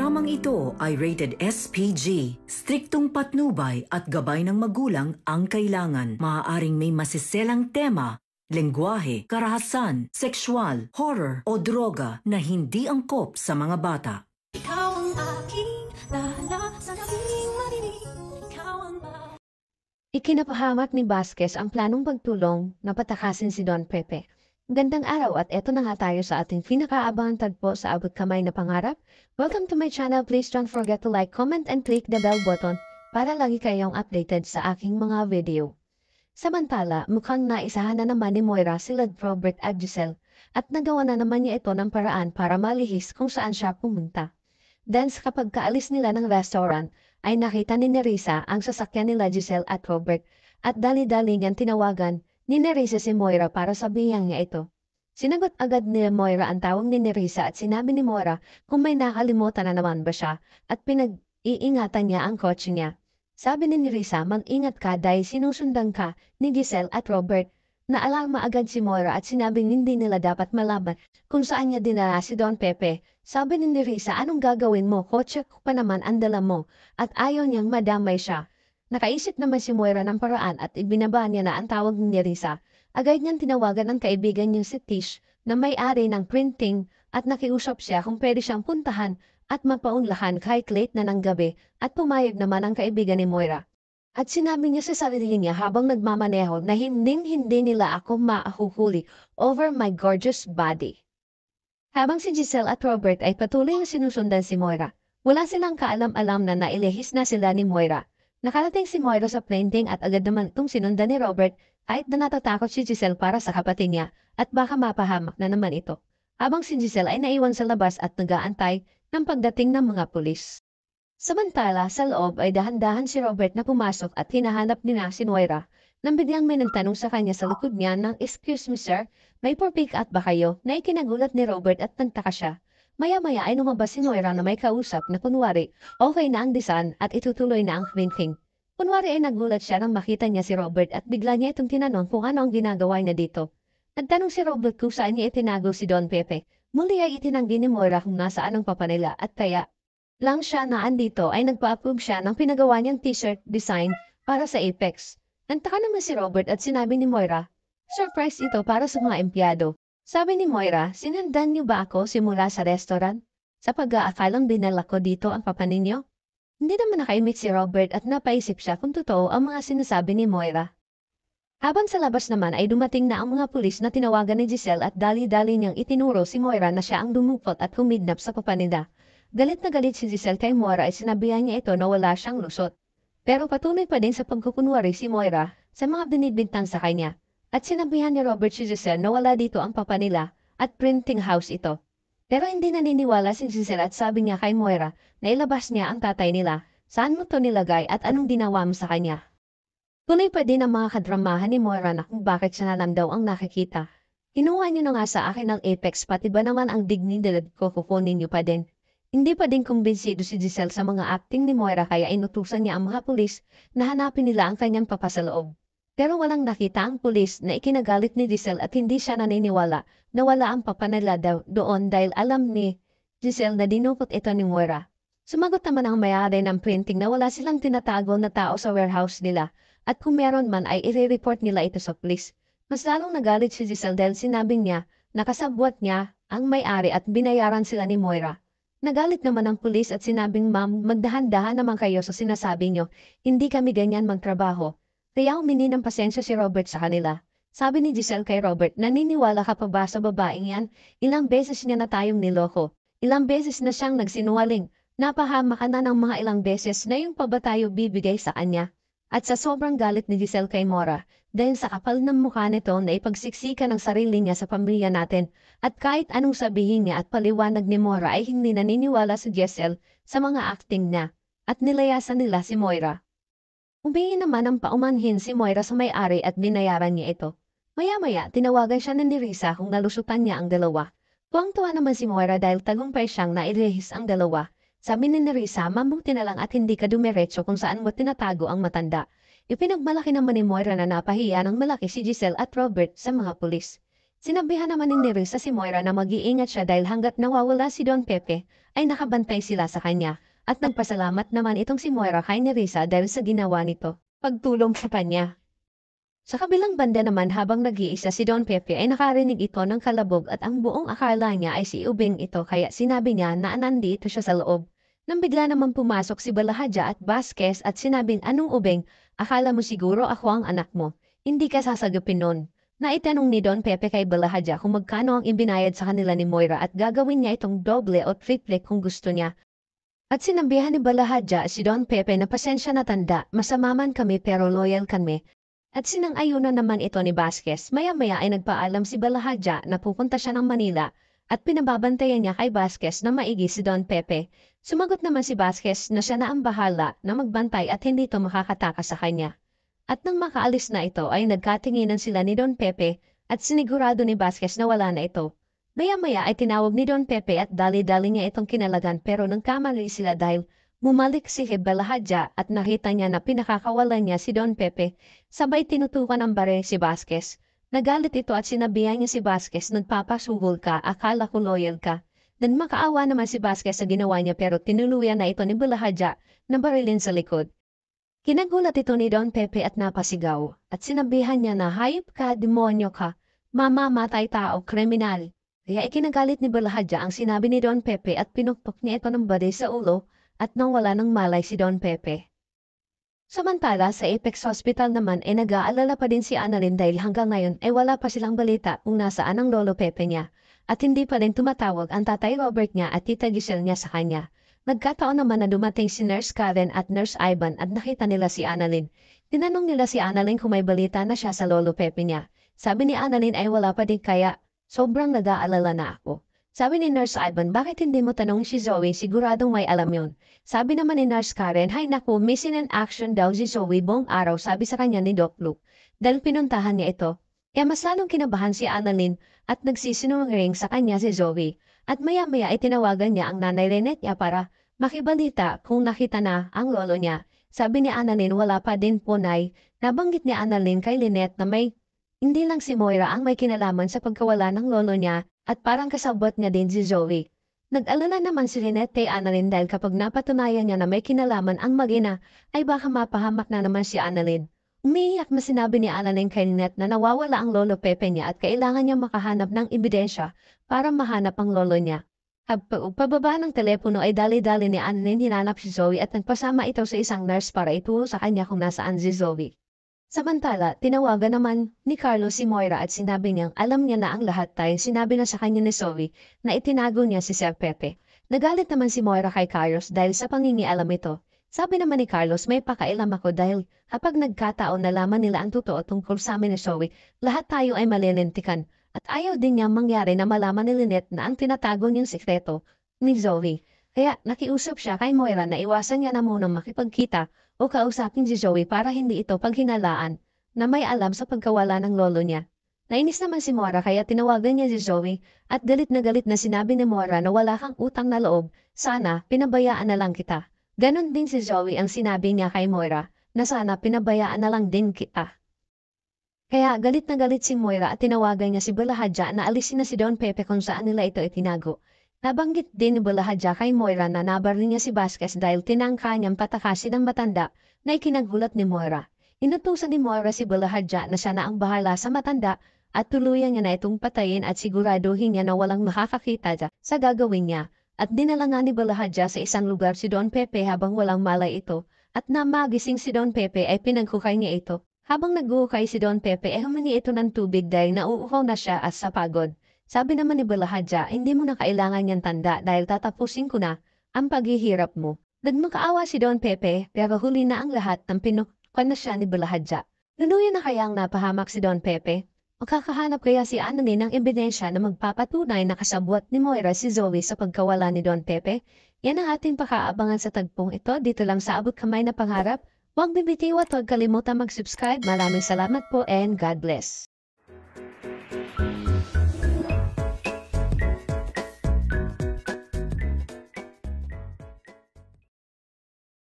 Dramang ito ay rated SPG. Striktong patnubay at gabay ng magulang ang kailangan. Maaaring may masiselang tema, lengguwahe, karahasan, sexual, horror o droga na hindi angkop sa mga bata. Ikaw ang aking dahala sa gabing marinig. Ikinapahamak ni Vasquez ang planong pagtulong na patakasin si Don Pepe. Gandang araw at eto na nga tayo sa ating pinakaabangang tagpo sa abot kamay na pangarap. Welcome to my channel. Please don't forget to like, comment, and click the bell button para lagi kayong updated sa aking mga video. Samantala, mukhang naisahan na naman ni Moira sila Robert at Giselle at nagawa na naman niya ito ng paraan para malihis kung saan siya pumunta. Then kapag kaalis nila ng restaurant, ay nakita ni Nerissa ang sasakyan nila Giselle at Robert at dali-dali niyang tinawagan ni Nerissa si Moira para sabihan niya ito. Sinagot agad ni Moira ang tawag ni Nerissa at sinabi ni Moira kung may nakalimutan na naman ba siya at pinag-iingatan niya ang kotse niya. Sabi ni Nerissa, mag-ingat ka dahil sinusundan ka ni Giselle at Robert. Naalarma agad si Moira at sinabing hindi nila dapat malaman kung saan niya dinala si Don Pepe. Sabi ni Nerissa, anong gagawin mo? Kotse ko pa naman ang dala mo at ayaw niyang madamay siya. Nakaisip naman si Moira ng paraan at ibinaba niya na ang tawag ni Nerissa. Agad niyang tinawagan ang kaibigan niyang si Tish na may-ari ng printing at nakiusap siya kung pwede siyang puntahan at mapaunlakan kahit late na ng gabi at pumayag naman ang kaibigan ni Moira. At sinabi niya sa sarili niya habang nagmamaneho na hindi nila ako maahuhuli over my gorgeous body. Habang si Giselle at Robert ay patuloy na sinusundan si Moira, wala silang kaalam-alam na nailihis na sila ni Moira. Nakarating si Moira sa printing at agad naman itong sinundan ni Robert kahit na natatakot si Giselle para sa kapatid niya at baka mapahamak na naman ito. Habang si Giselle ay naiwan sa labas at nag-aantay ng pagdating ng mga pulis. Samantala, sa loob ay dahan-dahan si Robert na pumasok at hinahanap niya si Moira nang biglang may nagtanong sa kanya sa likod niya ng, "Excuse me sir, may for pick up ba kayo?" na ikinagulat ni Robert at nagtaka siya. Maya-maya ay lumabas si Moira na may kausap na kunwari okay na ang design at itutuloy na ang printing. Kunwari ay nagulat siya nang makita niya si Robert at bigla niya itong tinanong kung ano ang ginagawa niya dito. Nagtanong si Robert kung saan niya itinago si Don Pepe. Muli ay itinanggi ni Moira kung nasaan ang papa nila at kaya lang siya na andito ay nagpa-approve siya ng pinagawa niyang t-shirt design para sa Apex. Nagtaka naman si Robert at sinabi ni Moira, surprise ito para sa mga empleyado. Sabi ni Moira, sinundan niyo ba ako simula sa restaurant? Sa pag-aakalang dinala ko dito ang papa ninyo? Hindi naman nakaimik si Robert at napaisip siya kung totoo ang mga sinasabi ni Moira. Habang sa labas naman ay dumating na ang mga pulis na tinawagan ni Giselle at dali-dali niyang itinuro si Moira na siya ang dumukot at humidnap sa papa nila. Galit na galit si Giselle kay Moira ay sinabihan niya ito na wala siyang lusot. Pero patuloy pa din sa pagkukunwari si Moira sa mga binibintang sa kanya. At sinabihan ni Robert si Giselle na wala dito ang papa nila at printing house ito. Pero hindi naniniwala si Giselle at sabi niya kay Moira na ilabas niya ang tatay nila. Saan mo to nilagay at anong ginawa mo sa kanya? Tuloy pa din ang mga kadramahan ni Moira na kung bakit siya na lang daw ang nakikita. Kinuha niyo na nga sa akin ang Apex pati ba naman ang dignidad ko kukunin niyo pa din. Hindi pa din kumbinsido si Giselle sa mga acting ni Moira kaya inutusan niya ang mga pulis na hanapin nila ang kanyang papa sa loob. Pero walang nakita ang pulis na ikinagalit ni Giselle at hindi siya naniniwala na wala ang papa nila doon dahil alam ni Giselle na dinukot ito ni Moira. Sumagot naman ang may-ari ng printing na wala silang tinatago na tao sa warehouse nila at kung meron man ay i-report nila ito sa pulis. Mas lalong nagalit si Giselle dahil sinabing niya na kasabwat niya ang may-ari at binayaran sila ni Moira. Nagalit naman ang pulis at sinabing, "Ma'am, magdahan-dahan naman kayo sa sinasabi niyo, hindi kami ganyan magtrabaho." Kaya humingi ng pasensya si Robert sa kanila. Sabi ni Giselle kay Robert, naniniwala ka pa ba sa babaeng yan? Ilang beses niya na tayong niloko. Ilang beses na siyang nagsinungaling. Napahama ka na ng mga ilang beses na yung pa ba tayo bibigay sa kanya? At sa sobrang galit ni Giselle kay Moira, dahil sa kapal ng mukha nito na ipagsiksika ng sarili niya sa pamilya natin, at kahit anong sabihin niya at paliwanag ni Moira ay hindi naniniwala si Giselle sa mga acting niya, at nilayasan nila si Moira. Humingi naman ng paumanhin si Moira sa may-ari at binayaran niya ito. Maya-maya, tinawagan siya ni Nerissa kung nalusutan niya ang dalawa. Tuwang-tuwa naman si Moira dahil tagumpay siyang nairehis ang dalawa. Sabi ni Nerissa, mabuti na lang at hindi ka dumiretso kung saan mo tinatago ang matanda. Ipinagmalaki naman ni Moira na napahiya ng malaki si Giselle at Robert sa mga pulis. Sinabihan naman ni Nerissa si Moira na mag-iingat siya dahil hanggat nawawala si Don Pepe, ay nakabantay sila sa kanya. At nagpasalamat naman itong si Moira kay Nerissa dahil sa ginawa nito, pagtulong sa kanya. Sa kabilang banda naman habang nag-iisa si Don Pepe ay nakarinig ito ng kalabog at ang buong akala niya ay si Ubing ito kaya sinabi niya na nandito siya sa loob. Nang bigla naman pumasok si Balahadja at Vasquez at sinabing, "Anong Ubing? Akala mo siguro ako ang anak mo. Hindi ka sasagupin nun." Naitanong ni Don Pepe kay Balahadja kung magkano ang ibinayad sa kanila ni Moira at gagawin niya itong doble o triple kung gusto niya. At sinabihan ni Balahadja si Don Pepe na pasensya na tanda, masama man kami pero loyal kami. At sinang-ayunan naman ito ni Vasquez, maya-maya ay nagpaalam si Balahadja na pupunta siya ng Manila at pinababantayan niya kay Vasquez na maigi si Don Pepe. Sumagot naman si Vasquez na siya na ang bahala na magbantay at hindi ito makakatakas sa kanya. At nang makaalis na ito ay nagkatinginan sila ni Don Pepe at sinigurado ni Vasquez na wala na ito. Maya-maya ay tinawag ni Don Pepe at dali-dali niya itong kinalagan pero nagkamali sila dahil bumalik si Balahadja at nakita niya na pinakakawalan niya si Don Pepe, sabay tinutukan ng baril si Vasquez. Nagalit ito at sinabihan niya si Vasquez, "Nagpapasugol ka, akala ko loyal ka." Dan makaawa naman si Vasquez sa ginawa niya pero tinuluyan na ito ni Balahadja na barilin sa likod. Kinagulat ito ni Don Pepe at napasigaw at sinabihan niya na, "Hayop ka, demonyo ka, mamamatay tao, kriminal." Kaya ikinagalit ni Balahadja ang sinabi ni Don Pepe at pinukpok niya ito ng baril sa ulo at nang wala ng malay si Don Pepe. Samantala sa Apex Hospital naman ay nag-aalala pa din si Annalyn dahil hanggang ngayon ay wala pa silang balita kung nasaan ang lolo Pepe niya at hindi pa rin tumatawag ang tatay Robert niya at tita Giselle niya sa kanya. Nagkataon naman na dumating si Nurse Karen at Nurse Ivan at nakita nila si Annalyn. Tinanong nila si Annalyn kung may balita na siya sa lolo Pepe niya. Sabi ni Annalyn ay wala pa din kaya sobrang nag-aalala na ako. Sabi ni Nurse Ivan, "Bakit hindi mo tanong si Zoe? Siguradong may alam yun." Sabi naman ni Nurse Karen, "Hay naku, missing in action daw si Zoe buong araw," sabi sa kanya ni Doc Luke. Dahil pinuntahan niya ito, kaya mas lalong kinabahan si Annalyn at nagsisinungaling sa kanya si Zoe. At maya-maya ay tinawagan niya ang nanay Lynette niya para makibalita kung nakita na ang lolo niya. Sabi ni Annalyn, wala pa din po nay. Nabanggit ni Annalyn kay Lynette na hindi lang si Moira ang may kinalaman sa pagkawala ng lolo niya at parang kasabot niya din si Zoe. Nag-alala naman si Lynette kay Annalyn dahil kapag napatunayan niya na may kinalaman ang mag-ina, ay baka mapahamak na naman si Annalyn. Umiiyak na sinabi ni Annalyn kay Lynette na nawawala ang lolo Pepe niya at kailangan niya makahanap ng ebidensya para mahanap ang lolo niya. Pababa ng telepono ay dali-dali ni Annalyn hinanap si Zoe at nagpasama ito sa isang nurse para ituro sa kanya kung nasaan si Zoe. Samantala, tinawagan naman ni Carlos si Moira at sinabi niyang alam niya na ang lahat dahil sinabi na sa kanya ni Zoe na itinago niya si Sir Pepe. Nagalit naman si Moira kay Carlos dahil sa pangingialam ito. Sabi naman ni Carlos, "May pakailam ako dahil kapag nagkataon nalaman nila ang totoo tungkol sa amin ni Zoe, lahat tayo ay malilintikan at ayaw din niyang mangyari na malaman ni Lynette na ang tinatago niyang sikreto ni Zoe." Kaya nakiusap siya kay Moira na iwasan niya na munang makipagkita o kausapin si Zoe para hindi ito paghinalaan na may alam sa pagkawala ng lolo niya. Nainis naman si Moira kaya tinawagan niya si Zoe at galit na sinabi ni Moira na wala kang utang na loob, sana pinabayaan na lang kita. Ganon din si Zoe ang sinabi niya kay Moira na sana pinabayaan na lang din kita. Kaya galit na galit si Moira at tinawagan niya si Balahadja na alisin na si Don Pepe kung saan nila ito itinago. Nabanggit din ni Balahadja kay Moira na nabaril niya si Vasquez dahil tinangka niyang patakasin ang matanda na ikinagulat ni Moira. Inutusan ni Moira si Balahadja na siya na ang bahala sa matanda at tuluyan niya na itong patayin at siguraduhin niya na walang makakakita sa gagawin niya. At dinala nga ni Balahadja sa isang lugar si Don Pepe habang walang malay ito at na magising si Don Pepe ay pinagkukay niya ito. Habang nag-uukay si Don Pepe ay humingi ito ng tubig dahil nauuhaw na siya at sa pagod. Sabi naman ni Balahadja, "Hindi mo na kailangan niyang tanda dahil tatapusin ko na ang paghihirap mo." Nagmakaawa si Don Pepe pero huli na ang lahat ng pinukuan na siya ni Balahadja. Tuluyan na kaya ang napahamak si Don Pepe? Makakahanap kaya si Annalyn ng ebidensya na magpapatunay na kasabwat ni Moira si Zoe sa pagkawala ni Don Pepe? Yan ang ating pakaabangan sa tagpong ito dito lang sa Abot Kamay na Pangarap. Huwag bibitiw at huwag kalimutan mag-subscribe. Maraming salamat po and God bless.